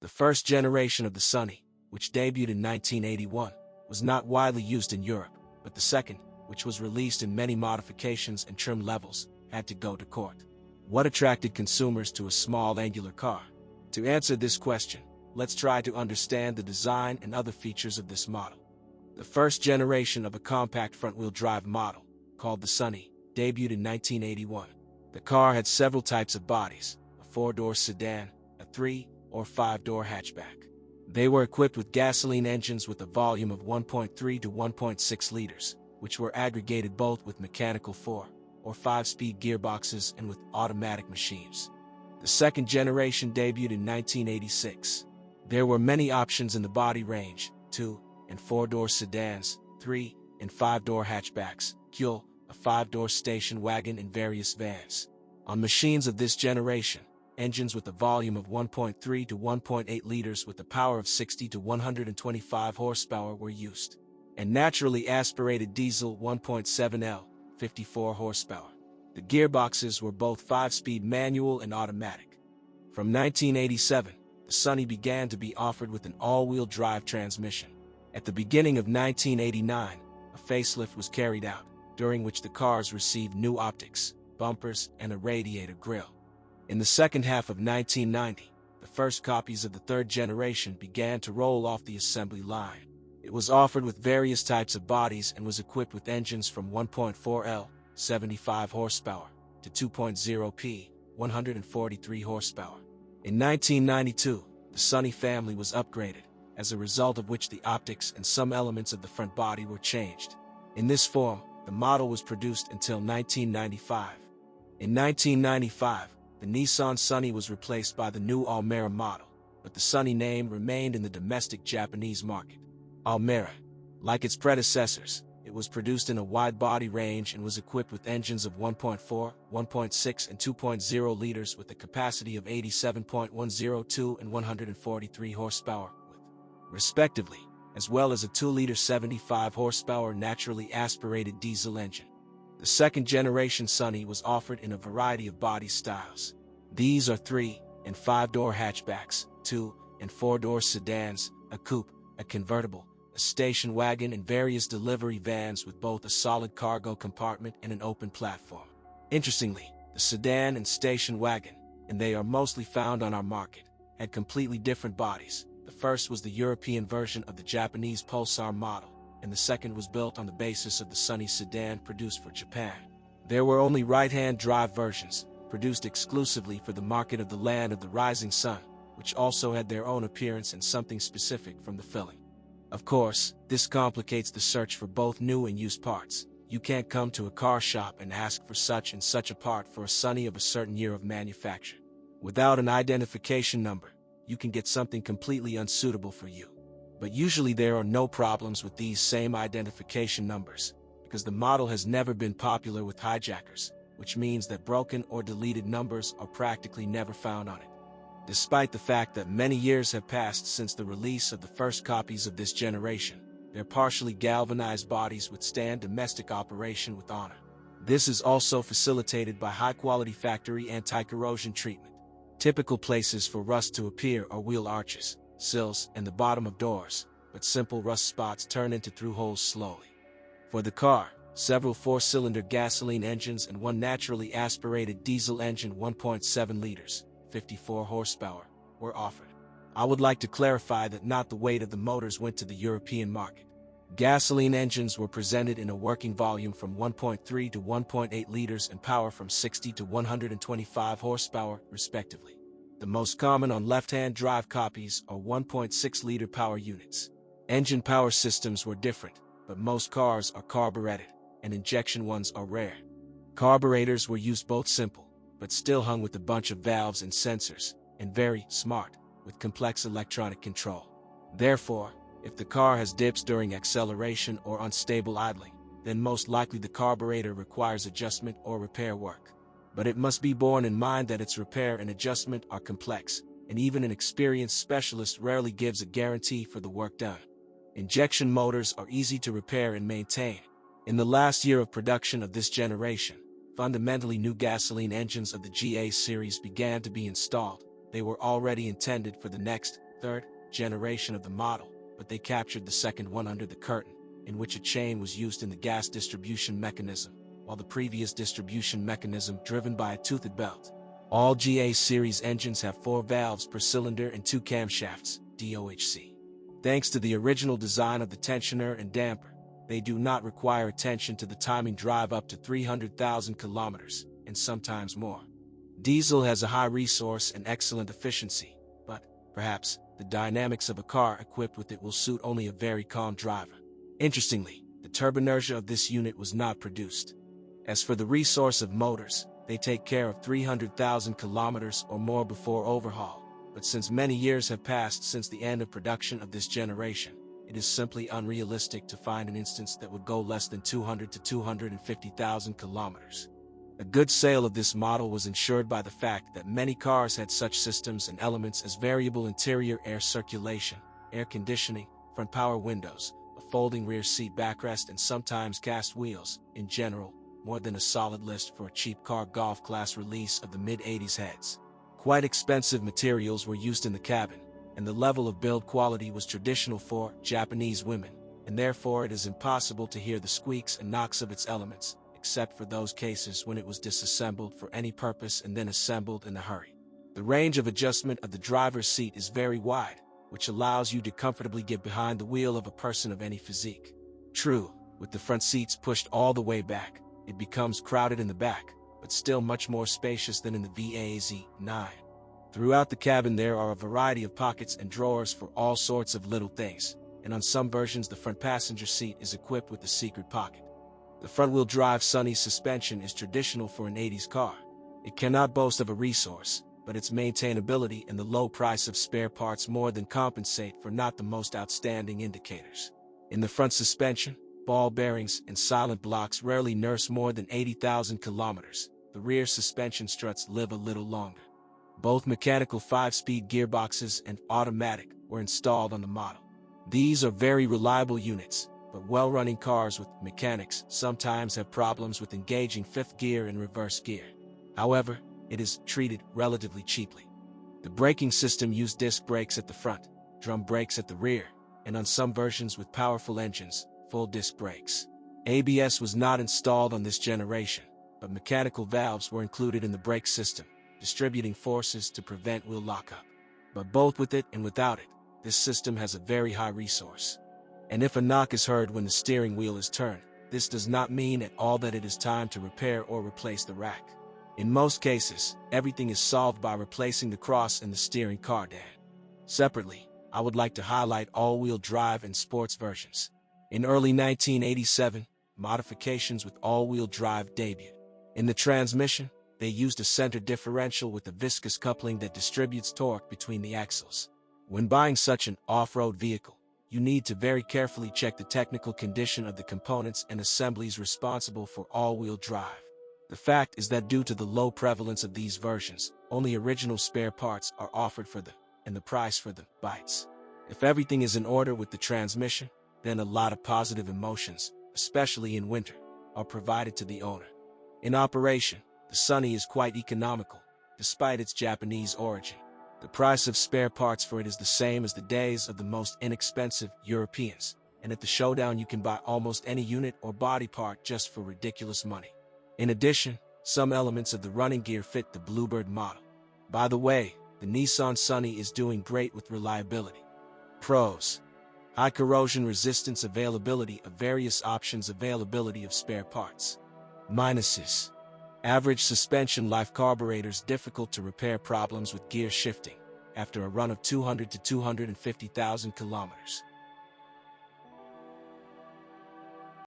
The first generation of the Sunny, which debuted in 1981, was not widely used in Europe, but the second, which was released in many modifications and trim levels, had to go to court. What attracted consumers to a small angular car? To answer this question, let's try to understand the design and other features of this model. The first generation of a compact front-wheel drive model, called the Sunny, debuted in 1981. The car had several types of bodies: a 4-door sedan, a 3- or 5-door hatchback. They were equipped with gasoline engines with a volume of 1.3 to 1.6 liters, which were aggregated both with mechanical 4- or 5-speed gearboxes and with automatic machines. The second generation debuted in 1986. There were many options in the body range: 2- and 4-door sedans, 3- and 5-door hatchbacks, a 5-door station wagon, and various vans. On machines of this generation, engines with a volume of 1.3 to 1.8 liters with a power of 60 to 125 horsepower were used, and naturally aspirated diesel 1.7L, 54 horsepower. The gearboxes were both 5-speed manual and automatic. From 1987, the Sunny began to be offered with an all-wheel drive transmission. At the beginning of 1989, a facelift was carried out, during which the cars received new optics, bumpers, and a radiator grille. In the second half of 1990, the first copies of the third generation began to roll off the assembly line. It was offered with various types of bodies and was equipped with engines from 1.4L, 75 horsepower, to 2.0P, 143 horsepower. In 1992, the Sunny family was upgraded, as a result of which the optics and some elements of the front body were changed. In this form, the model was produced until 1995. In 1995, the Nissan Sunny was replaced by the new Almera model, but the Sunny name remained in the domestic Japanese market. Almera, like its predecessors, it was produced in a wide body range and was equipped with engines of 1.4, 1.6, and 2.0 liters with a capacity of 87.102 and 143 horsepower, respectively, as well as a 2-liter 75 horsepower naturally aspirated diesel engine. The second generation Sunny was offered in a variety of body styles. These are 3- and 5-door hatchbacks, 2- and 4-door sedans, a coupe, a convertible, a station wagon, and various delivery vans with both a solid cargo compartment and an open platform. Interestingly, the sedan and station wagon, and they are mostly found on our market, had completely different bodies. The first was the European version of the Japanese Pulsar model, and the second was built on the basis of the Sunny sedan produced for Japan. There were only right-hand drive versions, produced exclusively for the market of the land of the rising sun, which also had their own appearance and something specific from the filling. Of course, this complicates the search for both new and used parts. You can't come to a car shop and ask for such and such a part for a Sunny of a certain year of manufacture. Without an identification number, you can get something completely unsuitable for you. But usually there are no problems with these same identification numbers, because the model has never been popular with hijackers, which means that broken or deleted numbers are practically never found on it. Despite the fact that many years have passed since the release of the first copies of this generation, their partially galvanized bodies withstand domestic operation with honor. This is also facilitated by high-quality factory anti-corrosion treatment. Typical places for rust to appear are wheel arches, sills, and the bottom of doors, but simple rust spots turn into through holes slowly. For the car, several 4-cylinder gasoline engines and one naturally aspirated diesel engine 1.7 liters, 54 horsepower, were offered. I would like to clarify that not the weight of the motors went to the European market. Gasoline engines were presented in a working volume from 1.3 to 1.8 liters and power from 60 to 125 horsepower, respectively. The most common on left-hand drive copies are 1.6-liter power units. Engine power systems were different, but most cars are carbureted, and injection ones are rare. Carburetors were used both simple, but still hung with a bunch of valves and sensors, and very smart, with complex electronic control. Therefore, if the car has dips during acceleration or unstable idling, then most likely the carburetor requires adjustment or repair work. But it must be borne in mind that its repair and adjustment are complex, and even an experienced specialist rarely gives a guarantee for the work done. Injection motors are easy to repair and maintain. In the last year of production of this generation, fundamentally new gasoline engines of the GA series began to be installed. They were already intended for the next third generation of the model, but they captured the second one under the curtain, in which a chain was used in the gas distribution mechanism, while the previous distribution mechanism driven by a toothed belt. All GA series engines have 4 valves per cylinder and 2 camshafts, DOHC. Thanks to the original design of the tensioner and damper, they do not require attention to the timing drive up to 300,000 kilometers, and sometimes more. Diesel has a high resource and excellent efficiency, but, perhaps, the dynamics of a car equipped with it will suit only a very calm driver. Interestingly, the turboinertia of this unit was not produced. As for the resource of motors, they take care of 300,000 kilometers or more before overhaul, but since many years have passed since the end of production of this generation, it is simply unrealistic to find an instance that would go less than 200 to 250,000 kilometers. A good sale of this model was ensured by the fact that many cars had such systems and elements as variable interior air circulation, air conditioning, front power windows, a folding rear seat backrest, and sometimes cast wheels. In general, more than a solid list for a cheap car golf class release of the mid-80s heads. Quite expensive materials were used in the cabin, and the level of build quality was traditional for Japanese women, and therefore it is impossible to hear the squeaks and knocks of its elements, except for those cases when it was disassembled for any purpose and then assembled in a hurry. The range of adjustment of the driver's seat is very wide, which allows you to comfortably get behind the wheel of a person of any physique. True, with the front seats pushed all the way back, it becomes crowded in the back, but still much more spacious than in the VAZ9. Throughout the cabin there are a variety of pockets and drawers for all sorts of little things, and on some versions the front passenger seat is equipped with a secret pocket. The front-wheel drive Sunny suspension is traditional for an 80s car. It cannot boast of a resource, but its maintainability and the low price of spare parts more than compensate for not the most outstanding indicators. In the front suspension, ball bearings and silent blocks rarely nurse more than 80,000 kilometers. The rear suspension struts live a little longer. Both mechanical 5-speed gearboxes and automatic were installed on the model. These are very reliable units, but well-running cars with mechanics sometimes have problems with engaging 5th gear and reverse gear. However, it is treated relatively cheaply. The braking system used disc brakes at the front, drum brakes at the rear, and on some versions with powerful engines, full disc brakes. ABS was not installed on this generation, but mechanical valves were included in the brake system, distributing forces to prevent wheel lockup. But both with it and without it, this system has a very high resource. And if a knock is heard when the steering wheel is turned, this does not mean at all that it is time to repair or replace the rack. In most cases, everything is solved by replacing the cross and the steering cardan. Separately, I would like to highlight all-wheel drive and sports versions. In early 1987, modifications with all-wheel drive debuted. In the transmission, they used a center differential with a viscous coupling that distributes torque between the axles. When buying such an off-road vehicle, you need to very carefully check the technical condition of the components and assemblies responsible for all-wheel drive. The fact is that due to the low prevalence of these versions, only original spare parts are offered for them, and the price for them bites. If everything is in order with the transmission, then a lot of positive emotions, especially in winter, are provided to the owner. In operation, the Sunny is quite economical, despite its Japanese origin. The price of spare parts for it is the same as the days of the most inexpensive Europeans, and at the showdown you can buy almost any unit or body part just for ridiculous money. In addition, some elements of the running gear fit the Bluebird model. By the way, the Nissan Sunny is doing great with reliability. Pros: high corrosion resistance, availability of various options, availability of spare parts. Minuses: average suspension life, carburetors difficult to repair, problems with gear shifting after a run of 200 to 250,000 kilometers.